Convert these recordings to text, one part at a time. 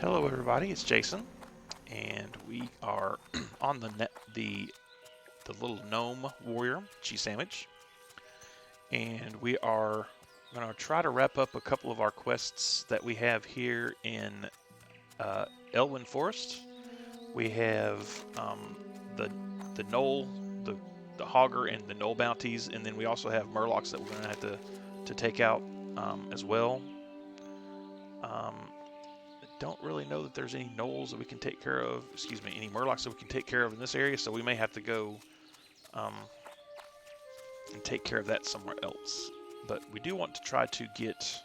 Hello everybody, it's Jason, and we are on the little gnome warrior, cheese sandwich, and we are going to try to wrap up a couple of our quests that we have here in Elwyn Forest. We have the Knoll, the Hogger, and the Knoll bounties, and then we also have Murlocs that we're going to have to take out as well. Don't really know that there's any gnolls that we can take care of, any murlocs that we can take care of in this area, so we may have to go and take care of that somewhere else. But we do want to try to get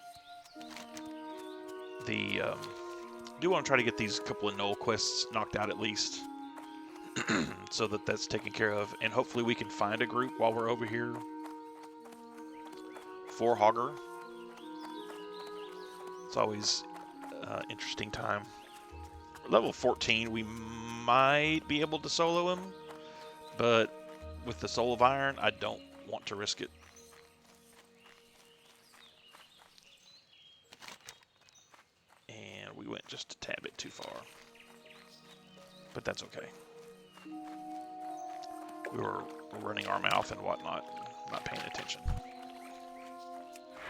these couple of gnoll quests knocked out at least, so that that's taken care of, and hopefully we can find a group while we're over here for Hogger. It's always interesting time. Level 14, we might be able to solo him, but with the Soul of Iron, I don't want to risk it. And we went just a tad bit too far, but that's okay. We were running our mouth and whatnot, not paying attention.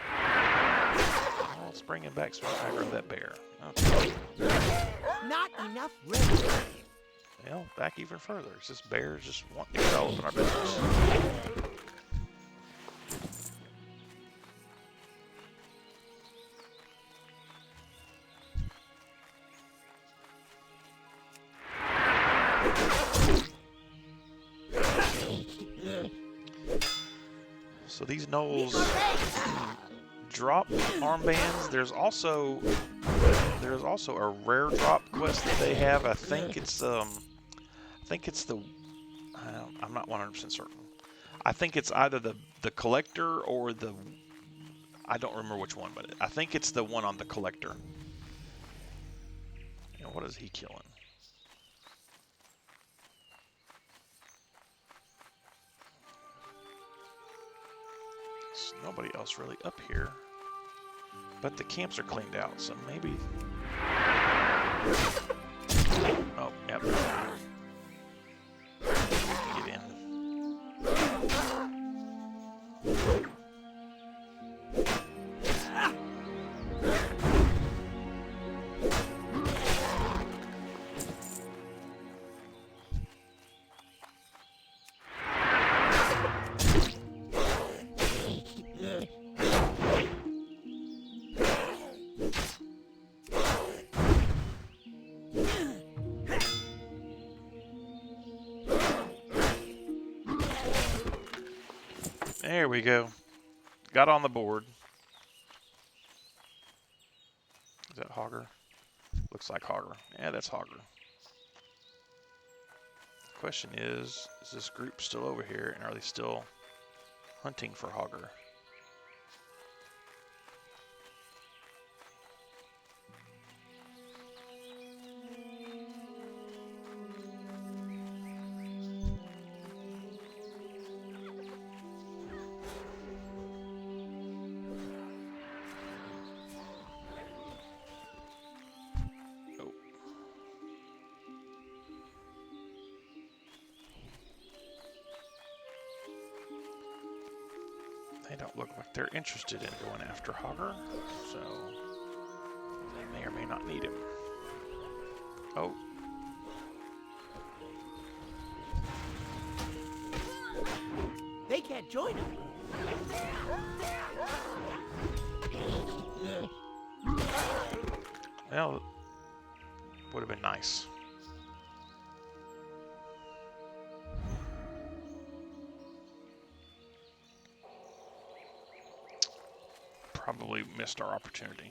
Well, let's bring him back so I can grab that bear. Okay. Not enough room. Well, back even further. It's just bears just wanting to get all up in our business. So these gnolls drop armbands. There's also a rare drop quest that they have. I think it's the I'm not 100% certain. I think it's either the collector or I don't remember which one, but I think it's the one on the collector. You know, what is he killing? There's nobody else really up here. But the camps are cleaned out, so maybe... Oh, yep. Get in. There we go. Got on the board. Is that Hogger? Looks like Hogger. Yeah, that's Hogger. The question is this group still over here, and are they still hunting for Hogger? They don't look like they're interested in going after Hogger, so they may or may not need him. Oh. They can't join him. Well, would have been nice. Probably missed our opportunity.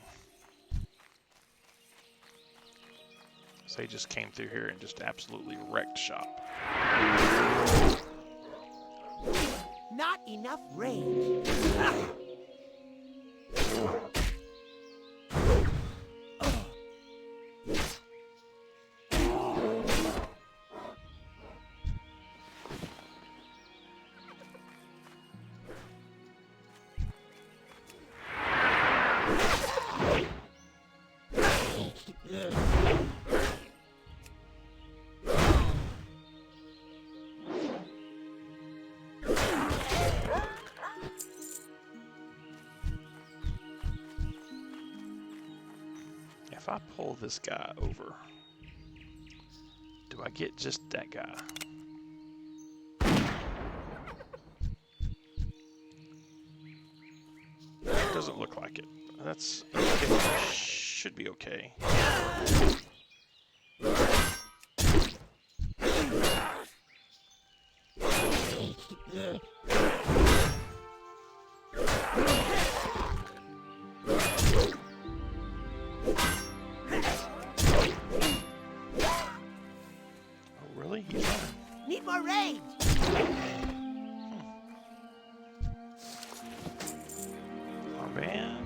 So they just came through here and just absolutely wrecked shop. Not enough range. if I pull this guy over, do I get just that guy? Doesn't look like it. That's okay. Should be okay. Oh, really? He's running. Need more range. Armband.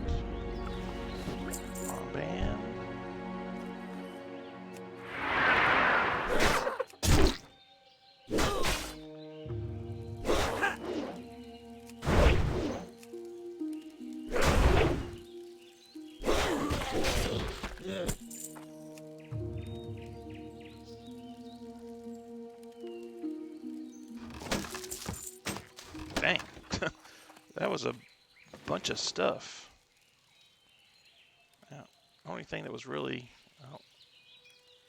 Armband. Dang. That was a bunch of stuff. Now, only thing that was really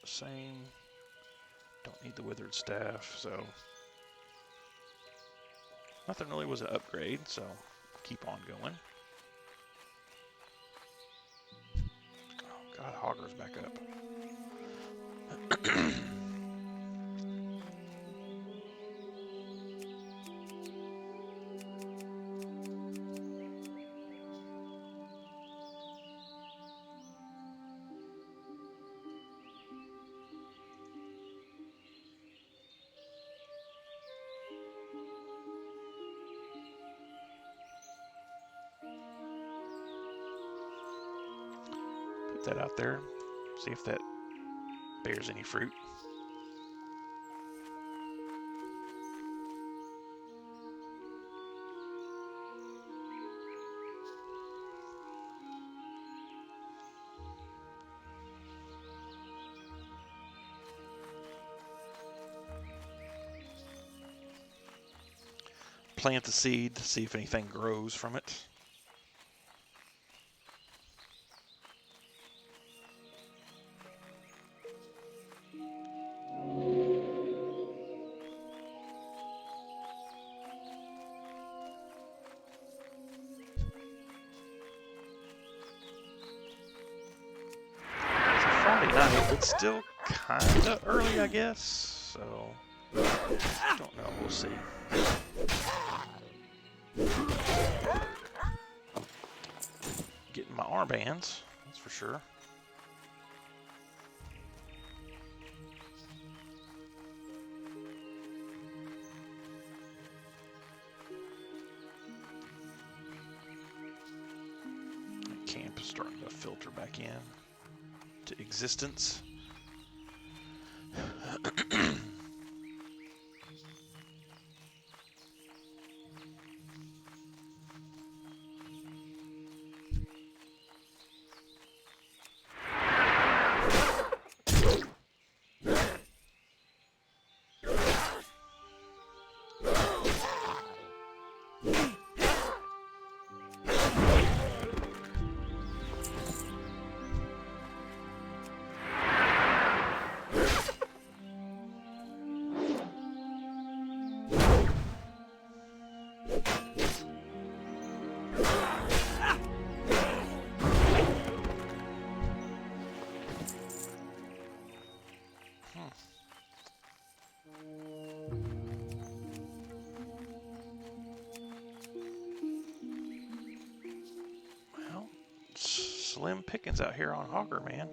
the same. Don't need the withered staff, so nothing really was an upgrade, so keep on going. Oh god, Hogger's back up. Put that out there, see if that bears any fruit. Plant the seed, see if anything grows from it. Friday night, it's still kinda early, I guess, so don't know, we'll see. Getting my armbands, that's for sure. Camp is starting to filter back in to existence. Well, slim pickings out here on Hogger, man.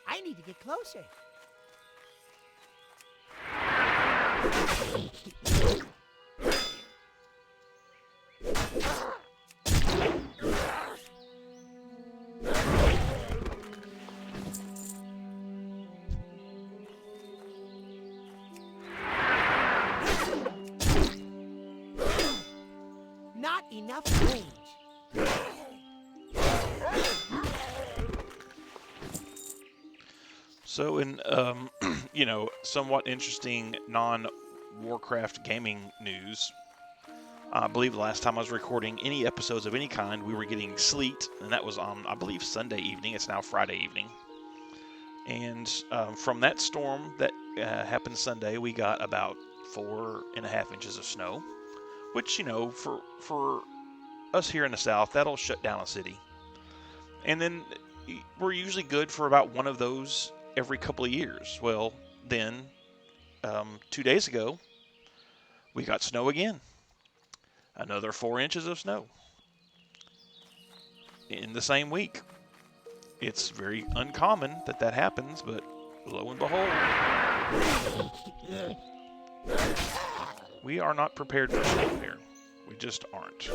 I need to get closer. Not enough range. So in somewhat interesting non-Warcraft gaming news, I believe the last time I was recording any episodes of any kind, we were getting sleet, and that was on, I believe, Sunday evening. It's now Friday evening. And from that storm that happened Sunday, we got about 4.5 inches of snow, which, for us here in the South, that'll shut down a city. And then we're usually good for about one of those every couple of years. Well, then 2 days ago, we got snow again. Another 4 inches of snow in the same week. It's very uncommon that happens, but lo and behold, we are not prepared for snow here. We just aren't.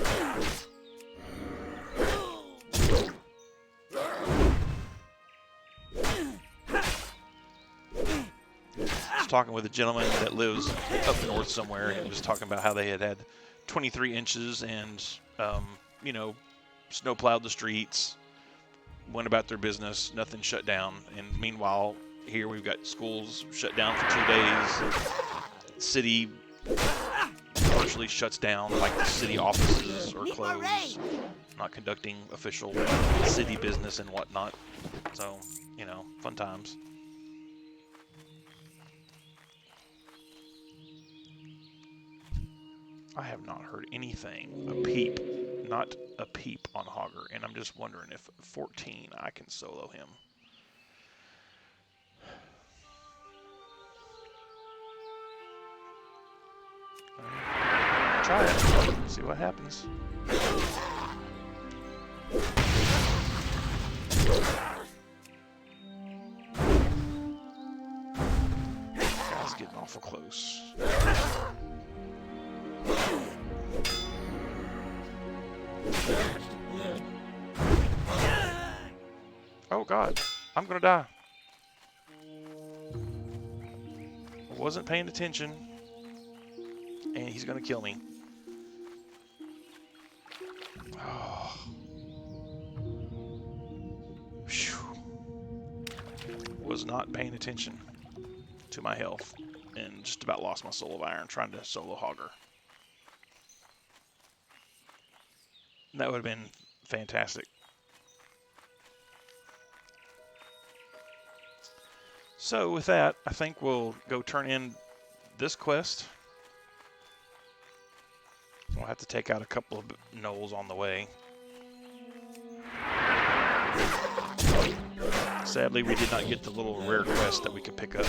I was talking with a gentleman that lives up north somewhere, and was talking about how they had 23 inches and, snow plowed the streets, went about their business, nothing shut down. And meanwhile, here we've got schools shut down for 2 days. City partially shuts down, like the city offices are closed, not conducting official city business and whatnot. So, fun times. I have not heard anything, a peep, not a peep on Hogger, and I'm just wondering if 14 I can solo him. Try it, see what happens. Guy's getting awful close. Oh God, I'm gonna die. I wasn't paying attention, and he's gonna kill me. Oh. Was not paying attention to my health, and just about lost my soul of iron trying to solo Hogger. That would have been fantastic. So with that, I think we'll go turn in this quest. We'll have to take out a couple of gnolls on the way. Sadly, we did not get the little rare quest that we could pick up.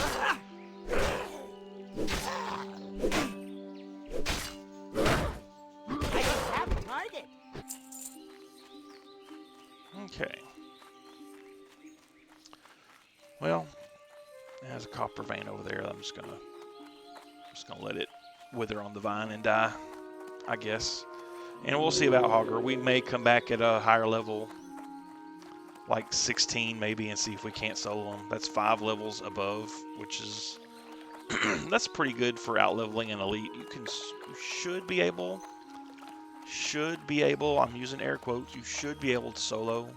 Okay. Well, there's a copper vein over there. I'm just gonna let it wither on the vine and die, I guess. And we'll see about Hogger. We may come back at a higher level, like 16 maybe, and see if we can't solo him. That's 5 levels above, which is that's pretty good for out leveling an elite. You should be able. I'm using air quotes. You should be able to solo.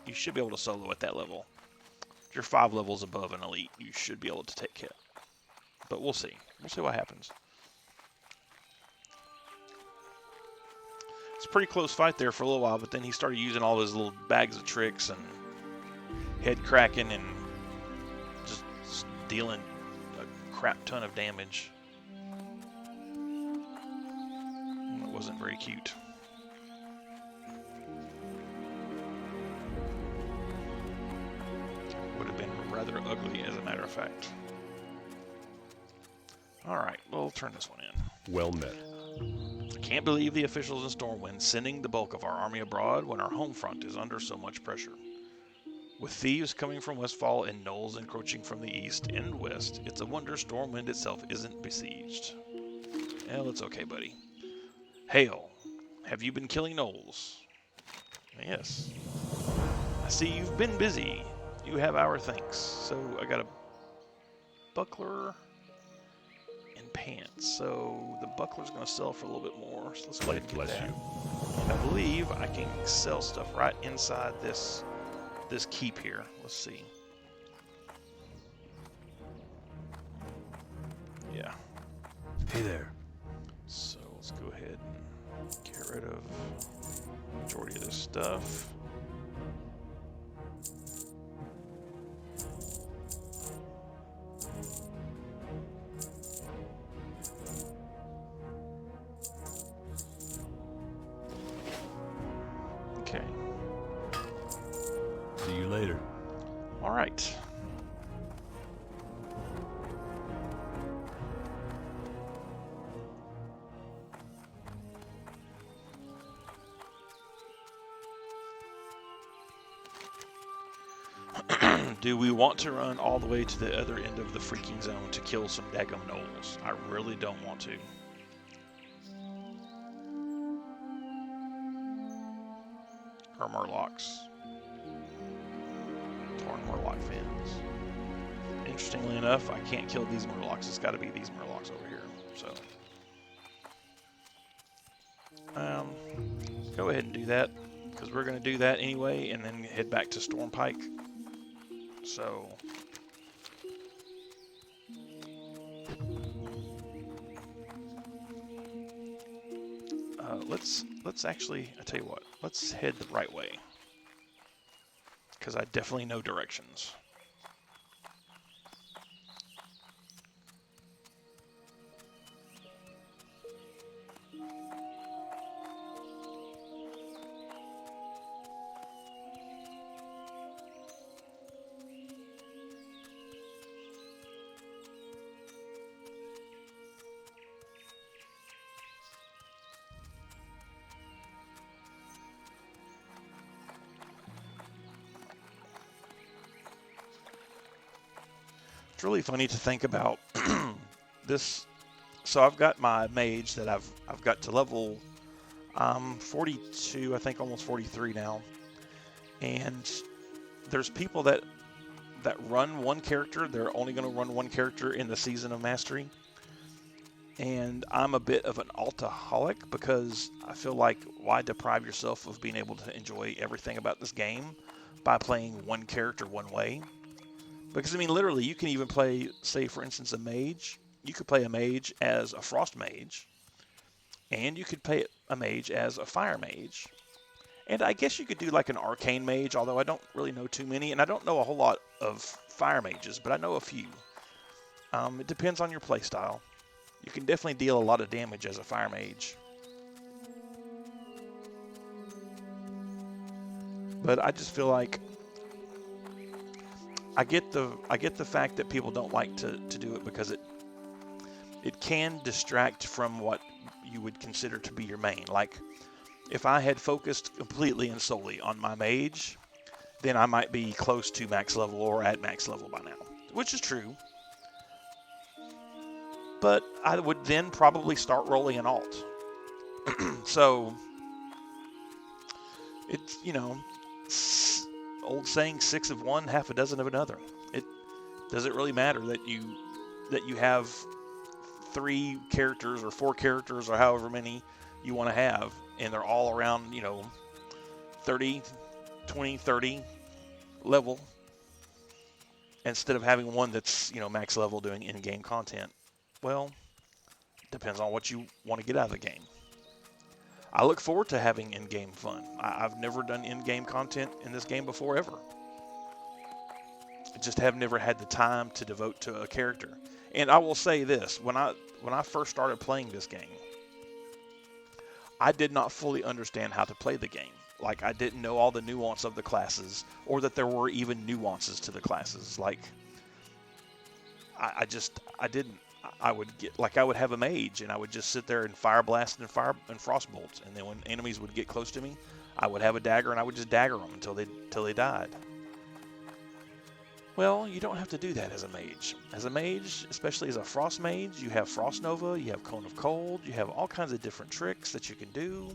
You should be able to solo at that level. If you're 5 levels above an elite, you should be able to take hit. But we'll see. We'll see what happens. It's a pretty close fight there for a little while, but then he started using all his little bags of tricks and head cracking and just dealing a crap ton of damage. It wasn't very cute. Would have been rather ugly, as a matter of fact. Alright, we'll turn this one in. Well met. I can't believe the officials in Stormwind sending the bulk of our army abroad when our home front is under so much pressure. With thieves coming from Westfall and gnolls encroaching from the east and west, it's a wonder Stormwind itself isn't besieged. Well, it's okay, buddy. Hail, have you been killing gnolls? Yes. I see you've been busy. You have our thanks. So I got a buckler and pants. So the buckler's going to sell for a little bit more. So let's go ahead and get that. I believe I can sell stuff right inside this keep here. Let's see. Yeah. Hey there. So let's go ahead and get rid of the majority of this stuff. Okay. See you later. All right. Do we want to run all the way to the other end of the freaking zone to kill some daggum gnolls? I really don't want to. Or murlocs. Torn murloc fins. Interestingly enough, I can't kill these murlocs. It's got to be these murlocs over here. So, go ahead and do that, because we're going to do that anyway, and then head back to Stormpike. So, let's actually, I tell you what, let's head the right way, because I definitely know directions. It's really funny to think about this. So I've got my mage that I've got to level 42, I think almost 43 now. And there's people that run one character. They're only going to run one character in the season of mastery. And I'm a bit of an altaholic, because I feel like, why deprive yourself of being able to enjoy everything about this game by playing one character one way? Because, I mean, literally, you can even play, say, for instance, a mage. You could play a mage as a frost mage, and you could play a mage as a fire mage. And I guess you could do like an arcane mage, although I don't really know too many, and I don't know a whole lot of fire mages, but I know a few. It depends on your playstyle. You can definitely deal a lot of damage as a fire mage. But I just feel like I get the fact that people don't like to do it, because it can distract from what you would consider to be your main. Like, if I had focused completely and solely on my mage, then I might be close to max level or at max level by now, which is true. But I would then probably start rolling an alt. So, it's, old saying, 6 of one, half a dozen of another. It doesn't really matter that you have 3 characters or 4 characters or however many you want to have, and they're all around, 30, 20, 30 level, instead of having one that's, max level doing in-game content. Well, depends on what you want to get out of the game. I look forward to having in-game fun. I've never done in-game content in this game before, ever. I just have never had the time to devote to a character. And I will say this, when I first started playing this game, I did not fully understand how to play the game. Like, I didn't know all the nuance of the classes, or that there were even nuances to the classes. Like, I didn't. I would have a mage, and I would just sit there and fire blast and frost bolts, and then when enemies would get close to me, I would have a dagger, and I would just dagger them until they died. Well, you don't have to do that as a mage. As a mage, especially as a frost mage, you have Frost Nova, you have Cone of Cold, you have all kinds of different tricks that you can do.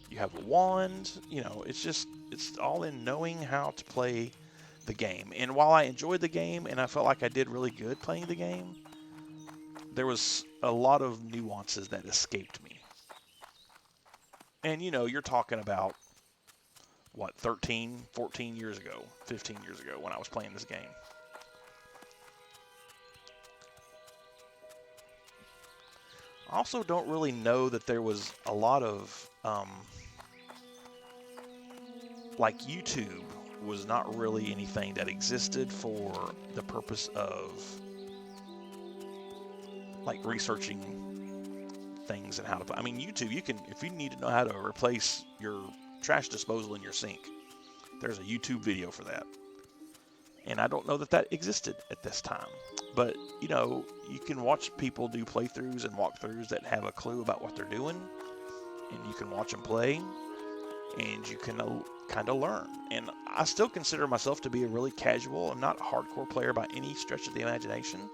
You have a wand. It's all in knowing how to play the game. And while I enjoyed the game, and I felt like I did really good playing the game, there was a lot of nuances that escaped me. And, you know, you're talking about, what, 13, 14 years ago, 15 years ago when I was playing this game. I also don't really know that there was a lot of, like YouTube was not really anything that existed for the purpose of, like, researching things and how to play. I mean, YouTube, you can, if you need to know how to replace your trash disposal in your sink, there's a YouTube video for that. And I don't know that that existed at this time. But, you know, you can watch people do playthroughs and walkthroughs that have a clue about what they're doing. And you can watch them play. And you can kind of learn. And I still consider myself to be a really casual and not hardcore player by any stretch of the imagination.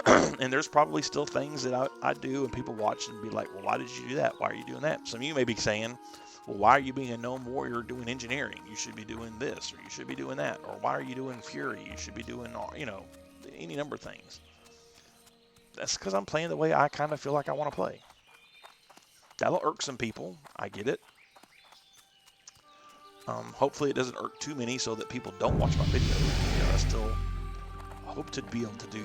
And there's probably still things that I do and people watch and be like, well, why did you do that? Why are you doing that? Some of you may be saying, well, why are you being a gnome warrior doing engineering? You should be doing this, or you should be doing that. Or why are you doing fury? You should be doing, you know, any number of things. That's because I'm playing the way I kind of feel like I want to play. That'll irk some people. I get it. Hopefully it doesn't irk too many so that people don't watch my videos. You know, I still hope to be able to do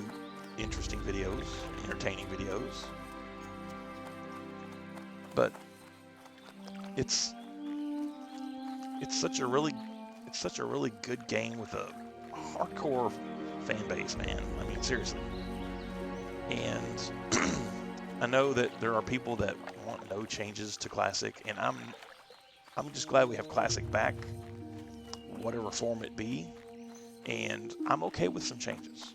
interesting videos, entertaining videos. But it's such a really good game with a hardcore fan base, man. I mean, seriously. And I know that there are people that want no changes to Classic, and I'm just glad we have Classic back, whatever form it be, and I'm okay with some changes.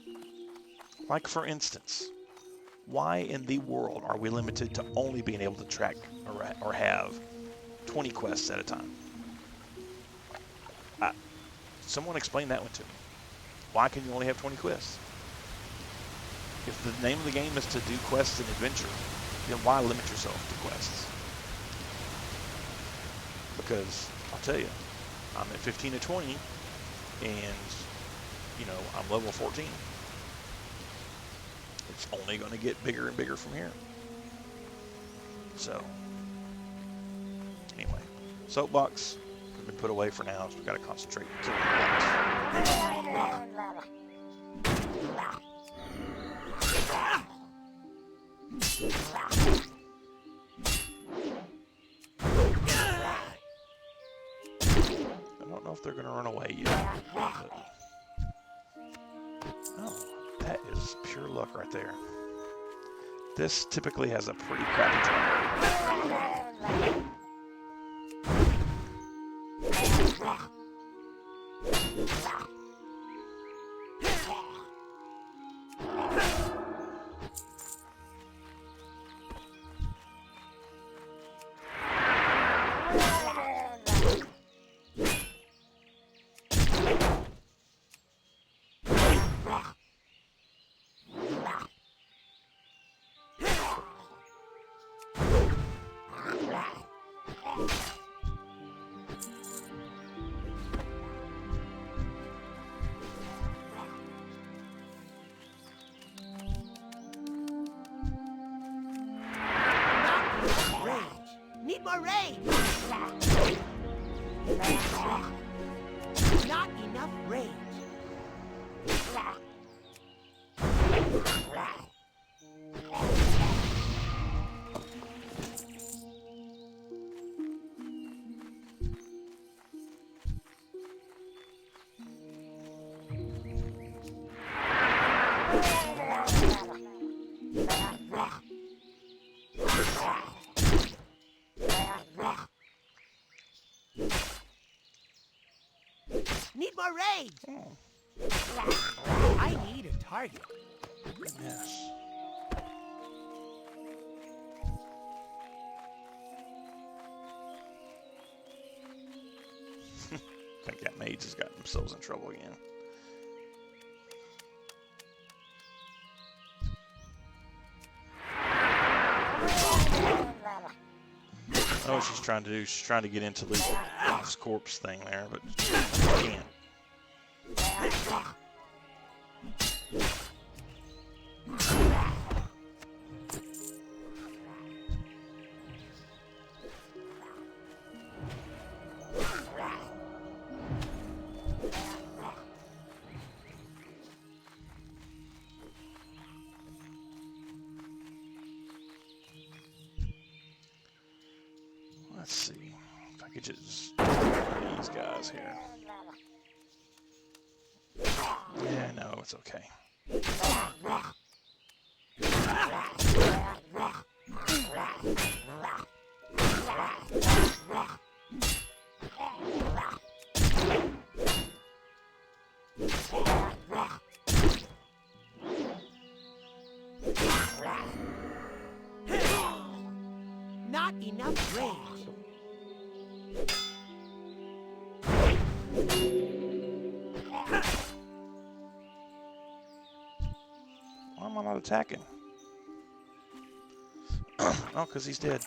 Like, for instance, why in the world are we limited to only being able to track or have 20 quests at a time? Someone explain that one to me. Why can you only have 20 quests? If the name of the game is to do quests and adventure, then why limit yourself to quests? Because I'll tell you, I'm at 15 to 20, and, you know, I'm level 14. It's only going to get bigger and bigger from here. So, anyway, soapbox has been put away for now, so we've got to concentrate on killing bugs. I don't know if they're going to run away yet. But, oh, that is pure luck right there. This typically has a pretty crappy track. Need more range! Not enough range. Need more range! I need a target. Yes. I think that mage has got themselves in trouble again. Oh, she's trying to get into Luke's corpse thing there, but she can't. Let's see if I could just these guys here. Yeah, no, it's okay. Not enough range. Why am I not attacking? Oh, because he's dead.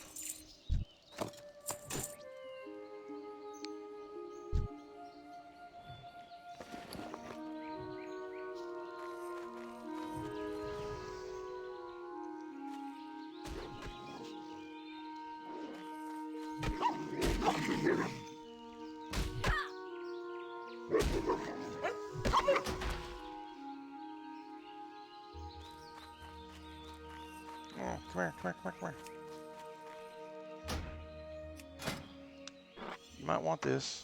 Oh, come here, come here, come here, come here. You might want this.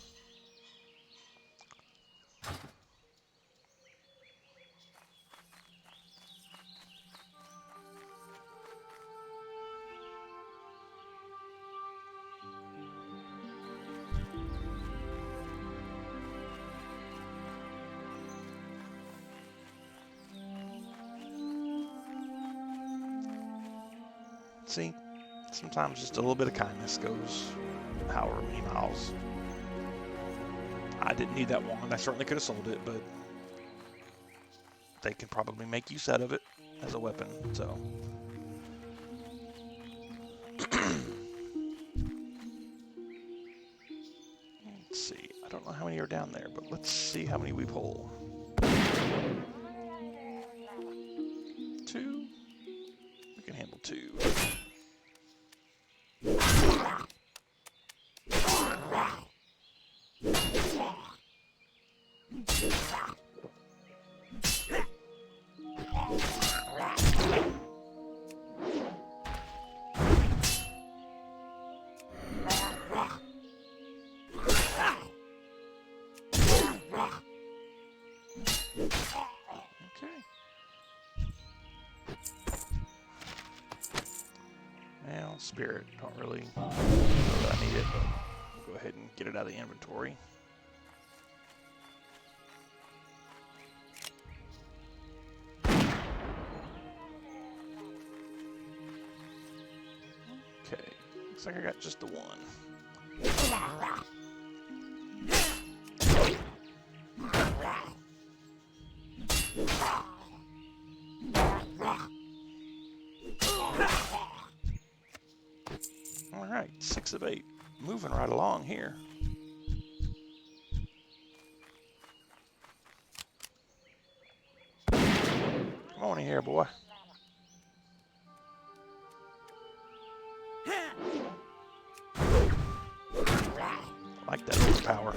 See, sometimes just a little bit of kindness goes however many miles. I didn't need that wand. I certainly could have sold it, but they can probably make use out of it as a weapon, so. Let's see. I don't know how many are down there, but let's see how many we pull. 2. We can handle 2. Okay. Well, spirit, don't really know that I need it, but we'll go ahead and get it out of the inventory. Okay, looks like I got just the one. All right, 6 of 8. Moving right along here. Come on in here, boy. Like that overpower.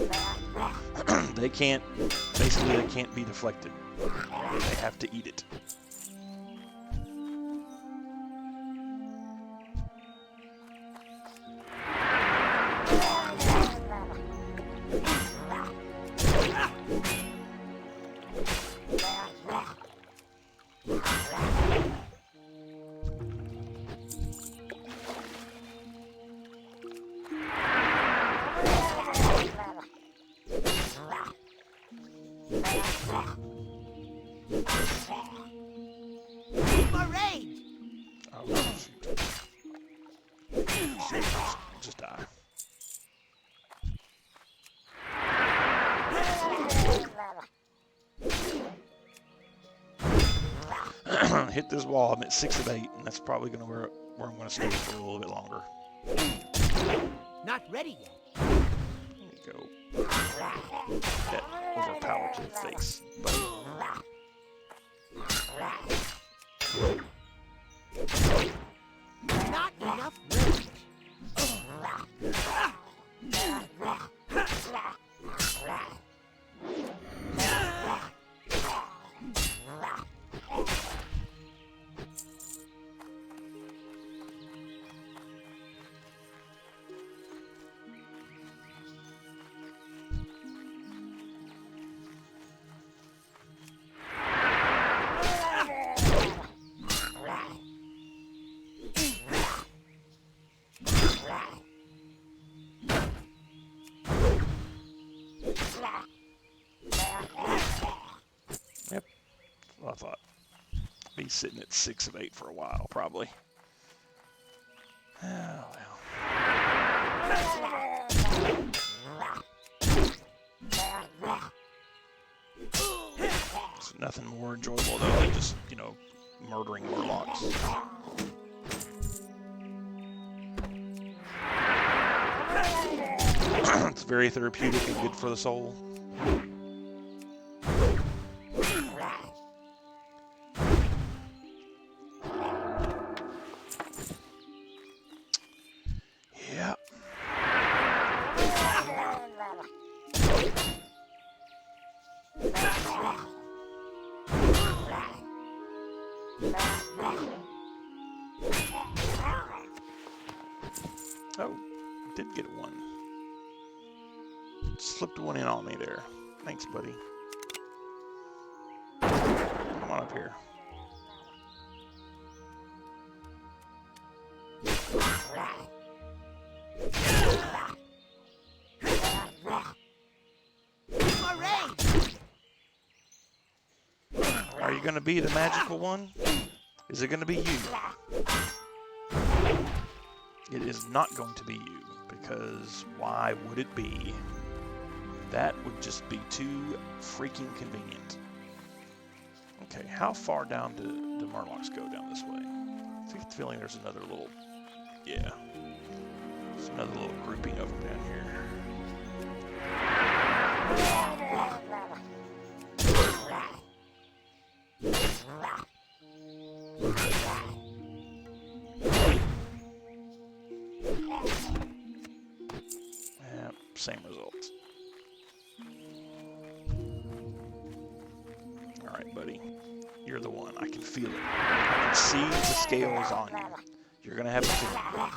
They can't, basically they can't be deflected. They have to eat it. Need more range. Oh, shoot. Just die. Hit this wall. I'm at 6 of 8, and that's probably going to where I'm going to stay for a little bit longer. Not ready yet. There you go. That overpower to the face. Not enough range. He's sitting at 6 of 8 for a while, probably. Oh, well. It's nothing more enjoyable, though, than just, you know, murdering Murlocs. It's very therapeutic and good for the soul. Yeah. Oh, did get one. Slipped one in on me there. Thanks, buddy. Come on up here. Are you going to be the magical one? Is it going to be you? It is not going to be you, because why would it be? That would just be too freaking convenient. Okay, how far down do Murlocs go down this way? I get the feeling there's another little... Yeah. There's another little grouping of them down here. Yeah, same results. Alright, buddy. You're the one. I can feel it. I can see the scales on you. You're gonna have to feel it.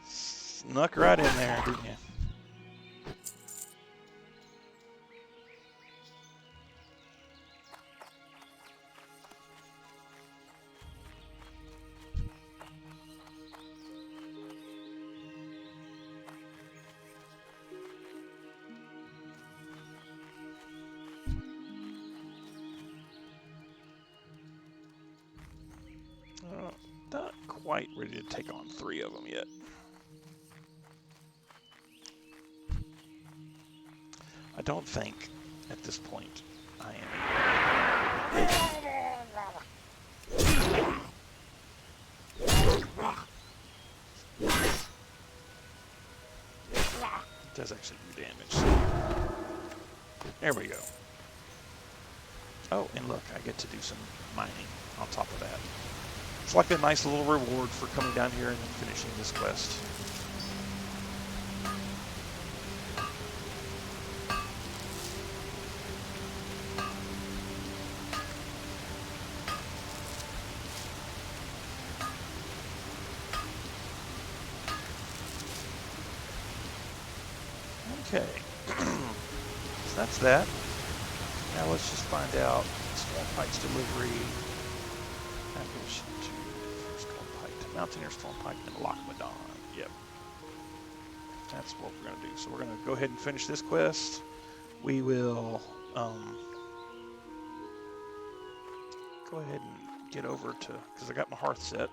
Snuck right in there, didn't you? Not quite ready to take on 3 of them yet. I don't think, at this point, I am. It does actually do damage. There we go. Oh, and look, I get to do some mining on top of that. It's like a nice little reward for coming down here and finishing this quest. Okay, so that's that. Now let's just find out Stormpike's delivery. Package to Stormpike, Mountaineer Stormpike, and Lochmadon. Yep. That's what we're going to do. So we're going to go ahead and finish this quest. We will go ahead and get over to, because I got my hearth set.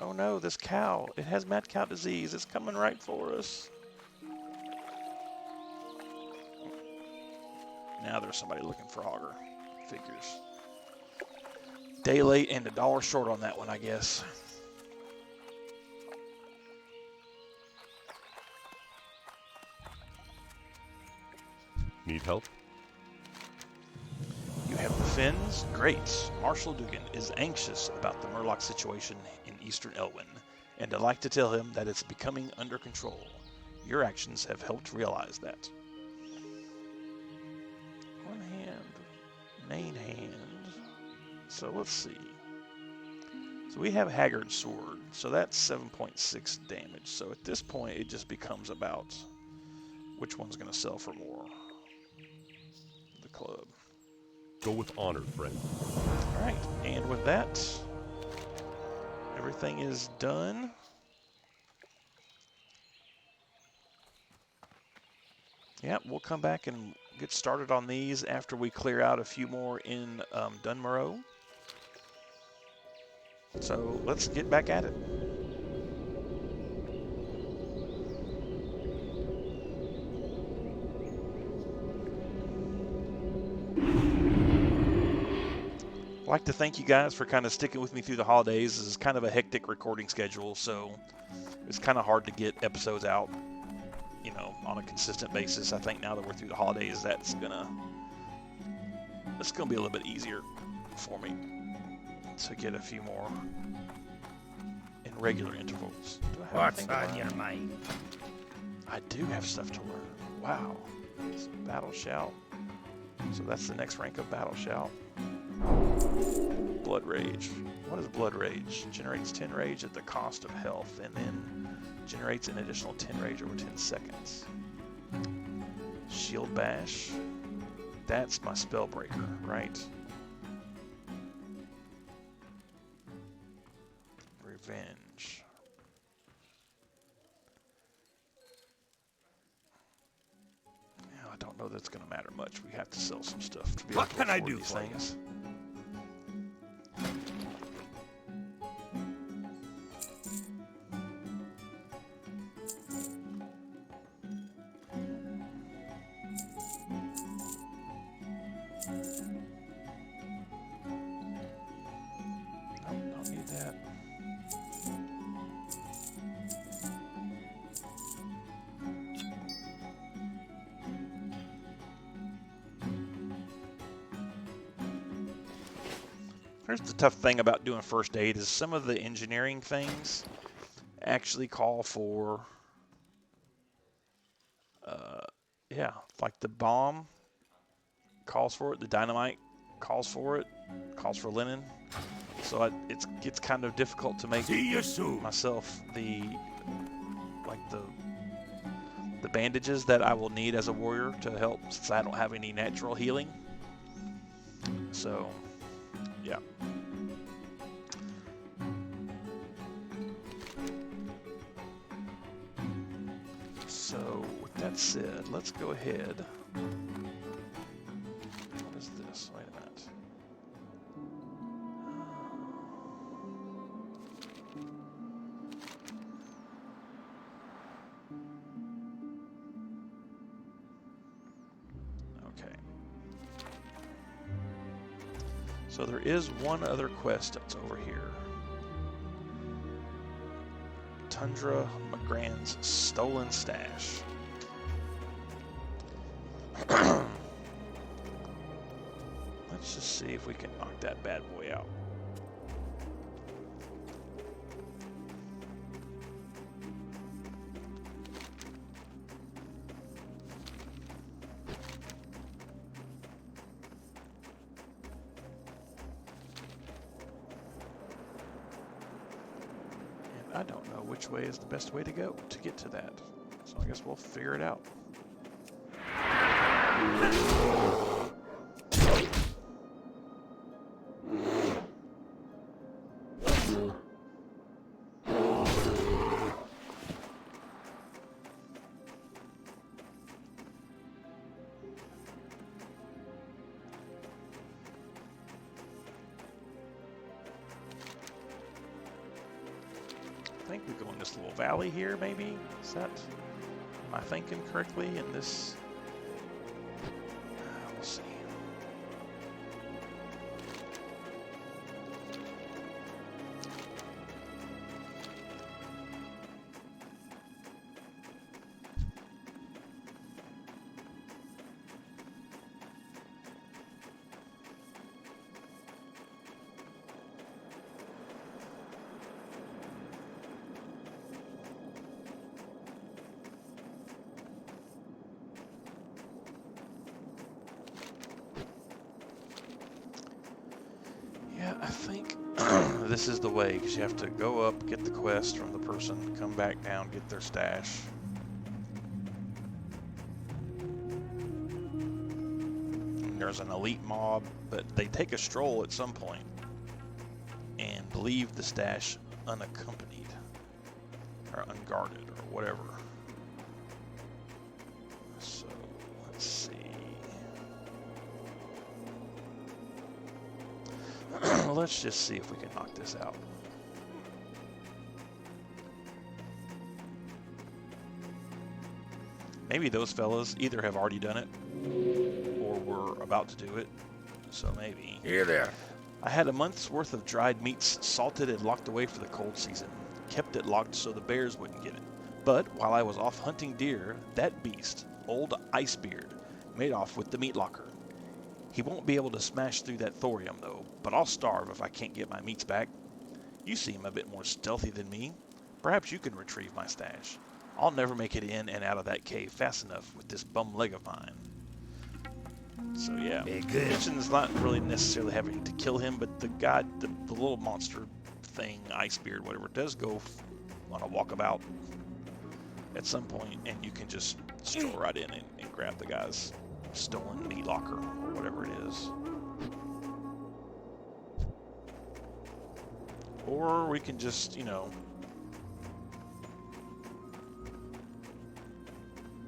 Oh no, this cow, it has mad cow disease. It's coming right for us. Now there's somebody looking for auger. Figures. Day late and $1 short on that one, I guess. Need help? You have the Finns? Great. Marshal Dugan is anxious about the Murloc situation in Eastern Elwyn and I'd like to tell him that it's becoming under control. Your actions have helped realize that. One hand, main hand. So let's see. So we have Haggard Sword, so that's 7.6 damage. So at this point, it just becomes about which one's going to sell for more. The club. Go with honor, friend. All right, and with that, everything is done. Yeah, we'll come back and get started on these after we clear out a few more in Dunmorrow. So let's get back at it. I'd like to thank you guys for kind of sticking with me through the holidays. This is kind of a hectic recording schedule, so it's kind of hard to get episodes out, you know, on a consistent basis. I think now that we're through the holidays, it's gonna be a little bit easier for me to get a few more in regular intervals. Do I have What's anything to on learn? your mind? I do have stuff to learn. Wow. It's Battle Shout. So that's the next rank of Battle Shout. Blood Rage. What is Blood Rage? Generates 10 rage at the cost of health, and then generates an additional 10 rage over 10 seconds. Shield Bash. That's my Spellbreaker, right? Revenge. I don't know that it's going to matter much. We have to sell some stuff to be able What to can I afford do these for you? things. Nope, don't need that. Here's the tough thing about doing first aid is some of the engineering things actually call for, yeah, like the bomb calls for it, the dynamite calls for it, calls for linen. So it gets kind of difficult to make See you soon. myself the bandages that I will need as a warrior to help, since I don't have any natural healing. So, yeah. So, with that said, let's go ahead. What is this? Wait a minute. Okay. So there is one other quest that's over here. Tundra McGrand's Stolen Stash. Let's just see if we can knock that bad boy out. I don't know which way is the best way to go to get to that. So I guess we'll figure it out. I think we go in this little valley here, maybe? Is that, am I thinking correctly in this? We'll see. think this is the way, because you have to go up, get the quest from the person, come back down, get their stash. And there's an elite mob, but they take a stroll at some point and leave the stash unaccompanied or unguarded or whatever. So let's see. Let's just see if we can knock this out. Maybe those fellas either have already done it or were about to do it. So maybe. Here there. I had a month's worth of dried meats salted and locked away for the cold season. Kept it locked so the bears wouldn't get it. But while I was off hunting deer, that beast, old Icebeard, made off with the meat locker. He won't be able to smash through that thorium though, but I'll starve if I can't get my meats back. You seem a bit more stealthy than me. Perhaps you can retrieve my stash. I'll never make it in and out of that cave fast enough with this bum leg of mine. So yeah, the mission's not really necessarily having to kill him, but the guy, the little monster thing, Icebeard, whatever, does go on a walkabout at some point, and you can just stroll right in and grab the guy's stolen meat locker or whatever it is. Or we can just, you know,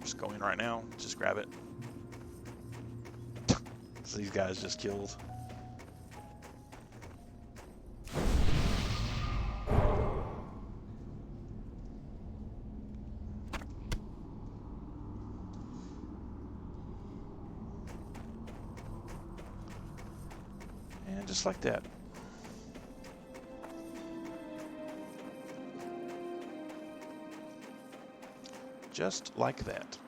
just go in right now, just grab it. So these guys just killed. And just like that. Just like that.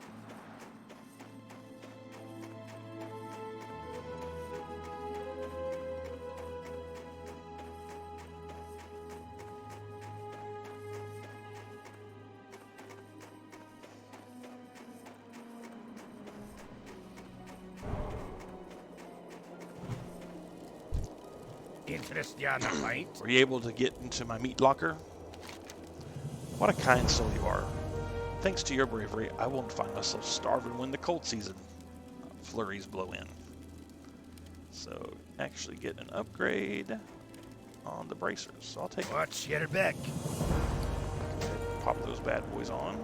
Interest on the fight? Were you able to get into my meat locker? What a kind soul you are. Thanks to your bravery, I won't find myself starving when the cold season flurries blow in. So, actually get an upgrade on the bracers. So I'll take Watch your back. Pop those bad boys on.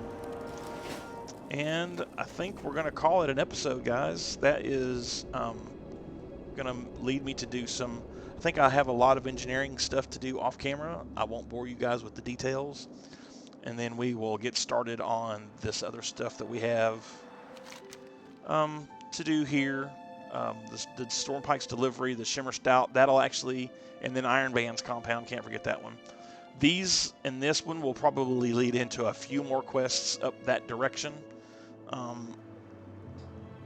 And I think we're going to call it an episode, guys. That is going to lead me to do some... I think I have a lot of engineering stuff to do off camera. I won't bore you guys with the details. And then we will get started on this other stuff that we have to do here. The Stormpike's delivery, the Shimmer Stout, that'll actually, and then Iron Band's compound, can't forget that one. These and this one will probably lead into a few more quests up that direction.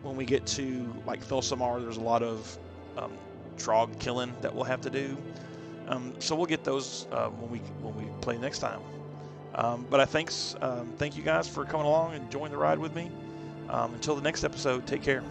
When we get to like Thulsamar, there's a lot of Trog killing that we'll have to do. So we'll get those when we play next time. But thank you guys for coming along and joining the ride with me. Until the next episode, take care.